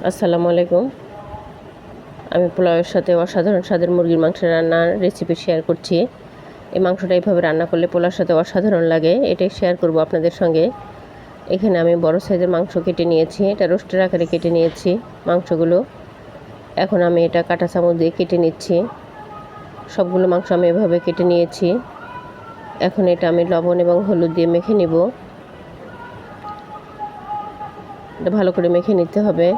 আসসালামু আলাইকুম। আমি পোলাওয়ের সাথে অসাধারণ স্বাদের মুরগির মাংস রান্নার রেসিপি শেয়ার করছি। এই মাংসটা এইভাবে রান্না করলে পোলাওর সাথে অসাধারণ লাগে, এটাই শেয়ার করব আপনাদের সঙ্গে। এখানে আমি বড় সাইজের মাংস কেটে নিয়েছি, এটা রোস্টের আকারে কেটে নিয়েছি মাংসগুলো। এখন আমি এটা কাঁটা চামচ দিয়ে কেটে নিচ্ছি। সবগুলো মাংস আমি এভাবে কেটে নিয়েছি। এখন এটা আমি লবণ এবং হলুদ দিয়ে মেখে নিব। এটা ভালো করে মেখে নিতে হবে।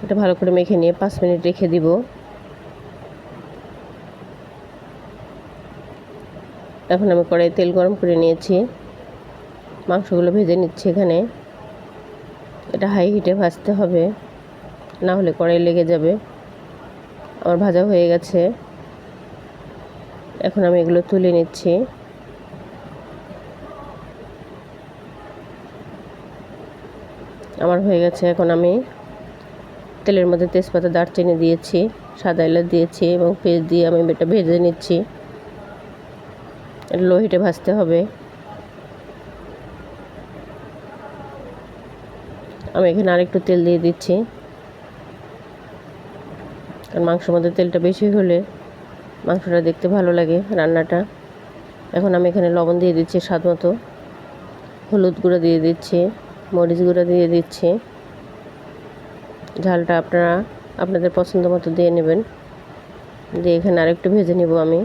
এটা ভালো করে মেখে নিয়ে 5 মিনিট রেখে দিব। এখন আমি কড়াইয়ে তেল গরম করে নিয়েছি, মাংসগুলো ভেজে নিচ্ছি। এখানে এটা হাই হিটে ভাজতে হবে, না হলে কড়াই লেগে যাবে। আমার ভাজা হয়ে গেছে, এখন আমি এগুলো তুলে নিচ্ছি। আমার হয়ে গেছে। এখন আমি তেলের মধ্যে তেজপাতা, দারচিনি দিয়েছি, সাদা এলাচ দিয়েছি এবং পেঁয়াজ দিয়ে আমি এটা ভেজে নিচ্ছি। লো হিটে ভাজতে হবে। আমি এখানে আরেকটু তেল দিয়ে দিচ্ছি, কারণ মাংসের মধ্যে তেলটা বেশি হলে মাংসটা দেখতে ভালো লাগে রান্নাটা। এখন আমি এখানে লবণ দিয়ে দিচ্ছি স্বাদ মতো, হলুদ গুঁড়ো দিয়ে দিচ্ছি, মরিচ গুঁড়ো দিয়ে দিচ্ছি। ঝালটা আপনারা আপনাদের পছন্দ মতো দিয়ে নেবেন। দিয়ে এখানে আরেকটু ভেজে নিব আমি।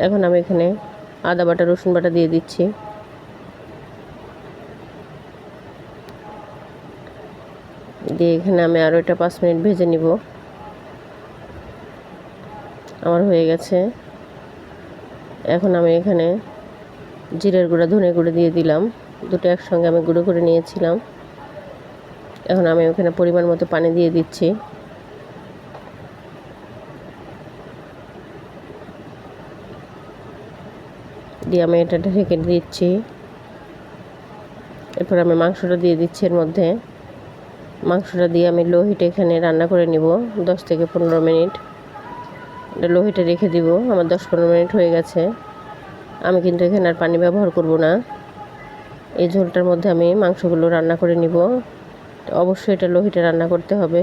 এখন আমি এখানে আদা বাটা, রসুন বাটা দিয়ে দিচ্ছি। দিয়ে এখানে আমি আরও এটা 5 মিনিট ভেজে নিব। আমার হয়ে গেছে। এখন আমি এখানে জিরের গুঁড়া, ধনে গুঁড়ো দিয়ে দিলাম, দুটো একসঙ্গে আমি গুঁড়ো করে নিয়েছিলাম। এখন আমি এখানে পরিমাণ মতো পানি দিয়ে দিচ্ছি। দিয়ে আমি এটা ঢেকে দিচ্ছি। এরপর আমি মাংসটা দিয়ে দিচ্ছি এর মধ্যে। মাংসটা দিয়ে আমি লো হিটে এখানে রান্না করে নিব 10 থেকে 15 মিনিট। এটা লো হিটে রেখে দিব। আমার 10-15 মিনিট হয়ে গেছে। আমি কিন্তু এখানে আর পানি ব্যবহার করব না। এই ঝোলটার মধ্যে আমি মাংসগুলো রান্না করে নিব। অবশ্যই এটা লো হিটে রান্না করতে হবে।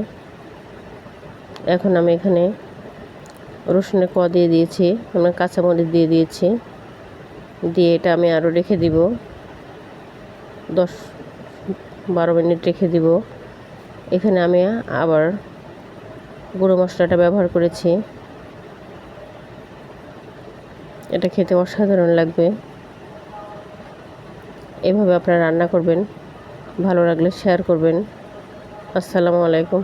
এখন আমি এখানে রসুনের কোয়া দিয়ে দিয়েছি, আমি কাঁচামরিচ দিয়ে দিয়েছি। দিয়ে এটা আমি আরও রেখে দিব, 10-12 মিনিট রেখে দিব। এখানে আমি আবার গুঁড়ো মশলাটা ব্যবহার করেছি। এটা খেতে অসাধারণ লাগবে। এভাবে আপনারা রান্না করবেন। ভালো লাগলে শেয়ার করবেন। আসসালামু আলাইকুম।